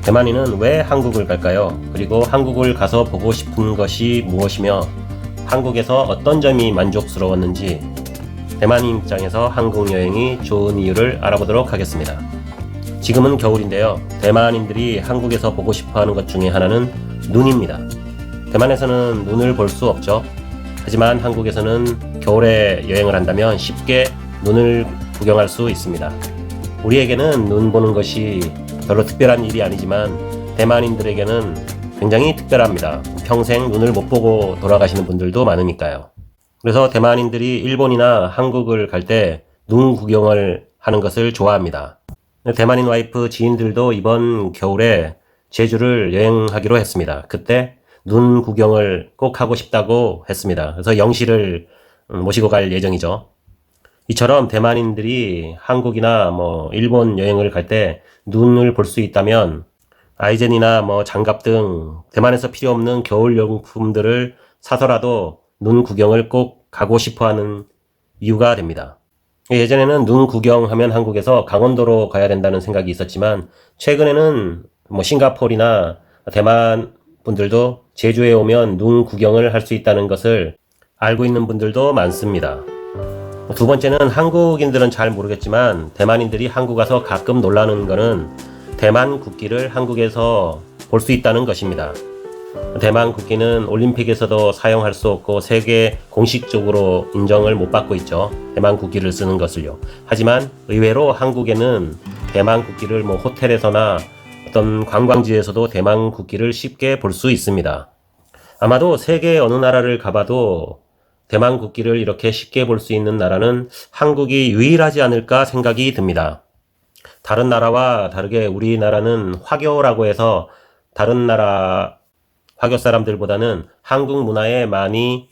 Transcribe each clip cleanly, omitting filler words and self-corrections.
대만인은 왜 한국을 갈까요? 그리고 한국을 가서 보고 싶은 것이 무엇이며 한국에서 어떤 점이 만족스러웠는지 대만인 입장에서 한국 여행이 좋은 이유를 알아보도록 하겠습니다. 지금은 겨울인데요. 대만인들이 한국에서 보고 싶어하는 것 중에 하나는 눈입니다. 대만에서는 눈을 볼 수 없죠. 하지만 한국에서는 겨울에 여행을 한다면 쉽게 눈을 구경할 수 있습니다. 우리에게는 눈 보는 것이 별로 특별한 일이 아니지만 대만인들에게는 굉장히 특별합니다. 평생 눈을 못 보고 돌아가시는 분들도 많으니까요. 그래서 대만인들이 일본이나 한국을 갈 때 눈 구경을 하는 것을 좋아합니다. 대만인 와이프 지인들도 이번 겨울에 제주를 여행하기로 했습니다. 그때 눈 구경을 꼭 하고 싶다고 했습니다. 그래서 영시를 모시고 갈 예정이죠. 이처럼 대만인들이 한국이나 일본 여행을 갈 때 눈을 볼 수 있다면 아이젠이나 장갑 등 대만에서 필요 없는 겨울 용품들을 사서라도 눈 구경을 꼭 가고 싶어 하는 이유가 됩니다. 예전에는 눈 구경하면 한국에서 강원도로 가야 된다는 생각이 있었지만 최근에는 싱가포르나 대만 분들도 제주에 오면 눈 구경을 할 수 있다는 것을 알고 있는 분들도 많습니다. 두 번째는 한국인들은 잘 모르겠지만 대만인들이 한국 와서 가끔 놀라는 거는 대만 국기를 한국에서 볼 수 있다는 것입니다. 대만 국기는 올림픽에서도 사용할 수 없고 세계 공식적으로 인정을 못 받고 있죠. 대만 국기를 쓰는 것을요. 하지만 의외로 한국에는 대만 국기를 호텔에서나 어떤 관광지에서도 대만 국기를 쉽게 볼 수 있습니다. 아마도 세계 어느 나라를 가봐도 대만 국기를 이렇게 쉽게 볼 수 있는 나라는 한국이 유일하지 않을까 생각이 듭니다. 다른 나라와 다르게 우리나라는 화교라고 해서 다른 나라 화교 사람들보다는 한국 문화에 많이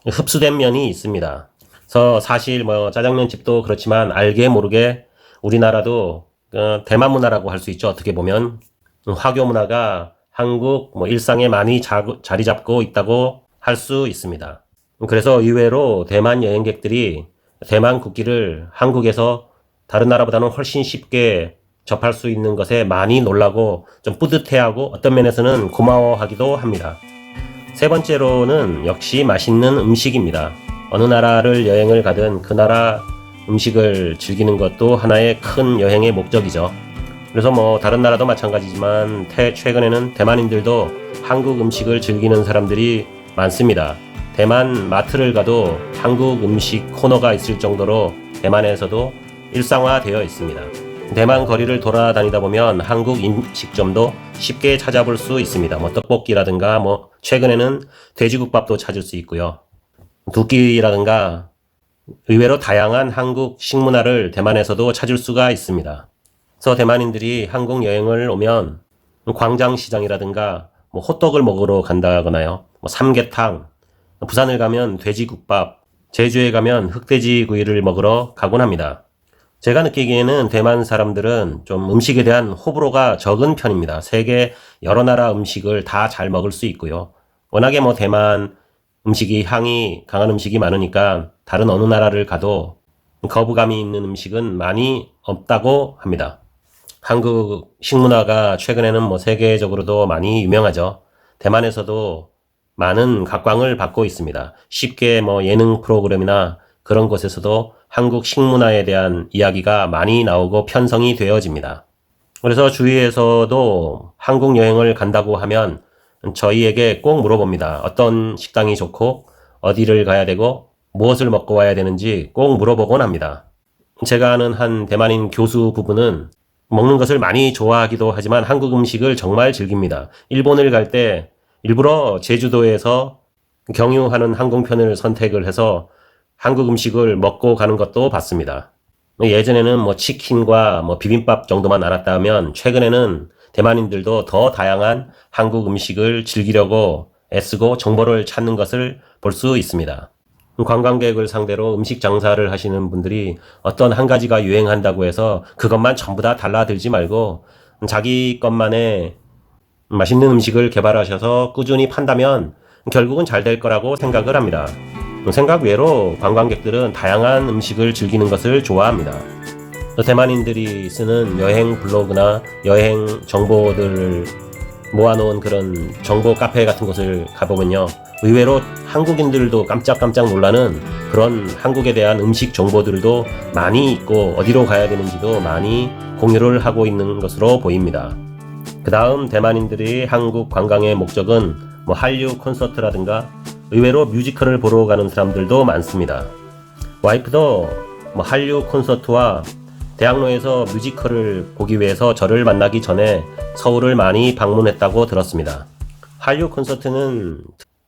흡수된 면이 있습니다. 그래서 사실 짜장면 집도 그렇지만 알게 모르게 우리나라도 대만 문화라고 할 수 있죠. 어떻게 보면 화교 문화가 한국 일상에 많이 자리 잡고 있다고 할 수 있습니다. 그래서 의외로 대만 여행객들이 대만 국기를 한국에서 다른 나라보다는 훨씬 쉽게 접할 수 있는 것에 많이 놀라고 좀 뿌듯해하고 어떤 면에서는 고마워하기도 합니다. 세 번째로는 역시 맛있는 음식입니다. 어느 나라를 여행을 가든 그 나라 음식을 즐기는 것도 하나의 큰 여행의 목적이죠. 그래서 다른 나라도 마찬가지지만 최근에는 대만인들도 한국 음식을 즐기는 사람들이 많습니다. 대만 마트를 가도 한국 음식 코너가 있을 정도로 대만에서도 일상화되어 있습니다. 대만 거리를 돌아다니다 보면 한국 음식점도 쉽게 찾아볼 수 있습니다. 떡볶이라든가 최근에는 돼지국밥도 찾을 수 있고요. 두끼라든가 의외로 다양한 한국 식문화를 대만에서도 찾을 수가 있습니다. 그래서 대만인들이 한국 여행을 오면 광장시장이라든가 호떡을 먹으러 간다거나요. 삼계탕, 부산을 가면 돼지국밥, 제주에 가면 흑돼지 구이를 먹으러 가곤 합니다. 제가 느끼기에는 대만 사람들은 좀 음식에 대한 호불호가 적은 편입니다. 세계 여러 나라 음식을 다 잘 먹을 수 있고요. 워낙에 대만 음식이 향이 강한 음식이 많으니까 다른 어느 나라를 가도 거부감이 있는 음식은 많이 없다고 합니다. 한국 식문화가 최근에는 세계적으로도 많이 유명하죠. 대만에서도 많은 각광을 받고 있습니다. 쉽게 예능 프로그램이나 그런 곳에서도 한국 식문화에 대한 이야기가 많이 나오고 편성이 되어집니다. 그래서 주위에서도 한국 여행을 간다고 하면 저희에게 꼭 물어봅니다. 어떤 식당이 좋고 어디를 가야 되고 무엇을 먹고 와야 되는지 꼭 물어보곤 합니다. 제가 아는 한 대만인 교수 부부는 먹는 것을 많이 좋아하기도 하지만 한국 음식을 정말 즐깁니다. 일본을 갈 때 일부러 제주도에서 경유하는 항공편을 선택을 해서 한국 음식을 먹고 가는 것도 봤습니다. 예전에는 치킨과 비빔밥 정도만 알았다면 최근에는 대만인들도 더 다양한 한국 음식을 즐기려고 애쓰고 정보를 찾는 것을 볼 수 있습니다. 관광객을 상대로 음식 장사를 하시는 분들이 어떤 한 가지가 유행한다고 해서 그것만 전부 다 달라들지 말고 자기 것만의 맛있는 음식을 개발하셔서 꾸준히 판다면 결국은 잘 될 거라고 생각을 합니다. 생각 외로 관광객들은 다양한 음식을 즐기는 것을 좋아합니다. 또 대만인들이 쓰는 여행 블로그나 여행 정보들을 모아놓은 그런 정보 카페 같은 곳을 가보면요, 의외로 한국인들도 깜짝깜짝 놀라는 그런 한국에 대한 음식 정보들도 많이 있고 어디로 가야 되는지도 많이 공유를 하고 있는 것으로 보입니다. 그 다음 대만인들이 한국 관광의 목적은 한류 콘서트라든가 의외로 뮤지컬을 보러 가는 사람들도 많습니다. 와이프도 한류 콘서트와 대학로에서 뮤지컬을 보기 위해서 저를 만나기 전에 서울을 많이 방문했다고 들었습니다. 한류 콘서트는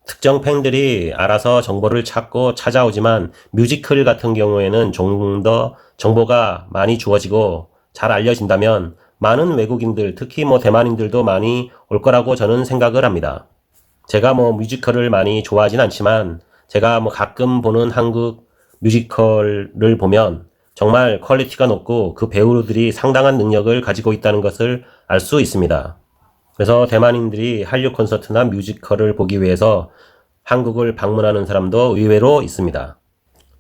특정 팬들이 알아서 정보를 찾고 찾아오지만 뮤지컬 같은 경우에는 좀 더 정보가 많이 주어지고 잘 알려진다면 많은 외국인들, 특히 대만인들도 많이 올 거라고 저는 생각을 합니다. 제가 뮤지컬을 많이 좋아하진 않지만 제가 가끔 보는 한국 뮤지컬을 보면 정말 퀄리티가 높고 그 배우들이 상당한 능력을 가지고 있다는 것을 알 수 있습니다. 그래서 대만인들이 한류 콘서트나 뮤지컬을 보기 위해서 한국을 방문하는 사람도 의외로 있습니다.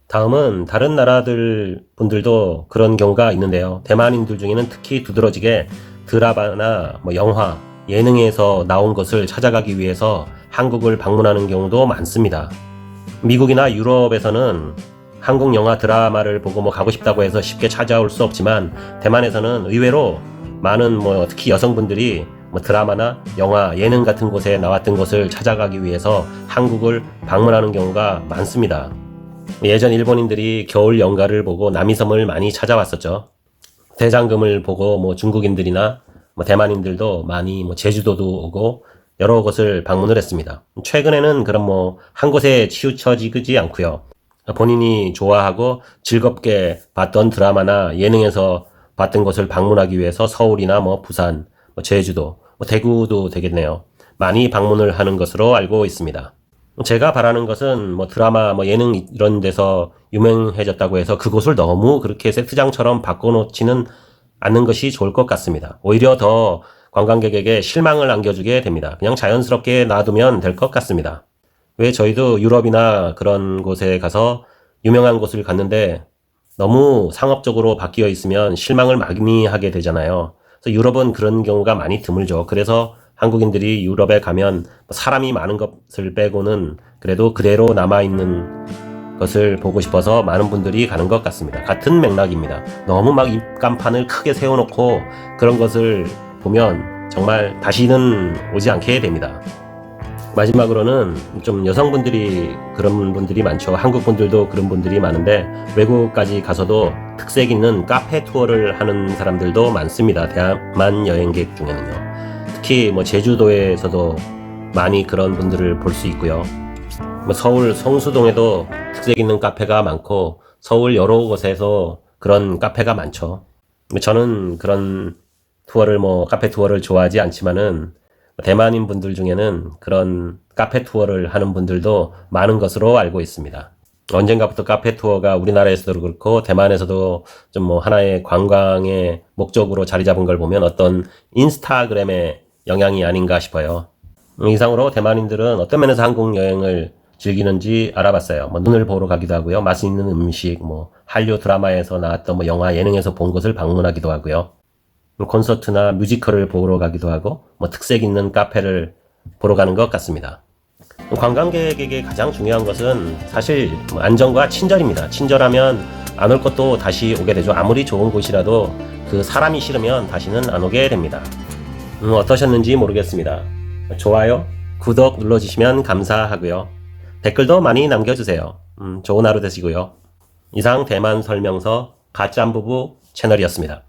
다음은 다른 나라들 분들도 그런 경우가 있는데요. 대만인들 중에는 특히 두드러지게 드라마나 영화, 예능에서 나온 것을 찾아가기 위해서 한국을 방문하는 경우도 많습니다. 미국이나 유럽에서는 한국 영화 드라마를 보고 가고 싶다고 해서 쉽게 찾아올 수 없지만 대만에서는 의외로 많은 특히 여성분들이 드라마나 영화, 예능 같은 곳에 나왔던 것을 찾아가기 위해서 한국을 방문하는 경우가 많습니다. 예전 일본인들이 겨울 연가를 보고 남이섬을 많이 찾아왔었죠. 대장금을 보고 중국인들이나 대만인들도 많이 제주도도 오고 여러 곳을 방문을 했습니다. 최근에는 그런 한 곳에 치우쳐지지 않고요. 본인이 좋아하고 즐겁게 봤던 드라마나 예능에서 봤던 곳을 방문하기 위해서 서울이나 부산, 제주도, 대구도 되겠네요. 많이 방문을 하는 것으로 알고 있습니다. 제가 바라는 것은 드라마, 예능 이런 데서 유명해졌다고 해서 그곳을 너무 그렇게 세트장처럼 바꿔놓지는 않는 것이 좋을 것 같습니다. 오히려 더 관광객에게 실망을 안겨주게 됩니다. 그냥 자연스럽게 놔두면 될 것 같습니다. 왜 저희도 유럽이나 그런 곳에 가서 유명한 곳을 갔는데 너무 상업적으로 바뀌어 있으면 실망을 많이 하게 되잖아요. 그래서 유럽은 그런 경우가 많이 드물죠. 그래서 한국인들이 유럽에 가면 사람이 많은 것을 빼고는 그래도 그대로 남아있는 것을 보고 싶어서 많은 분들이 가는 것 같습니다. 같은 맥락입니다. 너무 입간판을 크게 세워놓고 그런 것을 보면 정말 다시는 오지 않게 됩니다. 마지막으로는 좀 여성분들이 그런 분들이 많죠. 한국 분들도 그런 분들이 많은데 외국까지 가서도 특색 있는 카페 투어를 하는 사람들도 많습니다. 대만 여행객 중에는요. 특히 제주도에서도 많이 그런 분들을 볼 수 있고요. 서울 성수동에도 특색 있는 카페가 많고 서울 여러 곳에서 그런 카페가 많죠. 저는 그런 투어를 카페 투어를 좋아하지 않지만은 대만인 분들 중에는 그런 카페 투어를 하는 분들도 많은 것으로 알고 있습니다. 언젠가부터 카페 투어가 우리나라에서도 그렇고 대만에서도 좀 하나의 관광의 목적으로 자리 잡은 걸 보면 어떤 인스타그램의 영향이 아닌가 싶어요. 이상으로 대만인들은 어떤 면에서 한국 여행을 즐기는지 알아봤어요. 눈을 보러 가기도 하고요. 맛있는 음식, 한류 드라마에서 나왔던 영화, 예능에서 본 것을 방문하기도 하고요. 콘서트나 뮤지컬을 보러 가기도 하고 특색 있는 카페를 보러 가는 것 같습니다. 관광객에게 가장 중요한 것은 사실 안전과 친절입니다. 친절하면 안 올 것도 다시 오게 되죠. 아무리 좋은 곳이라도 그 사람이 싫으면 다시는 안 오게 됩니다. 어떠셨는지 모르겠습니다. 좋아요, 구독 눌러주시면 감사하고요. 댓글도 많이 남겨주세요. 좋은 하루 되시고요. 이상 대만 설명서 가짬부부 채널이었습니다.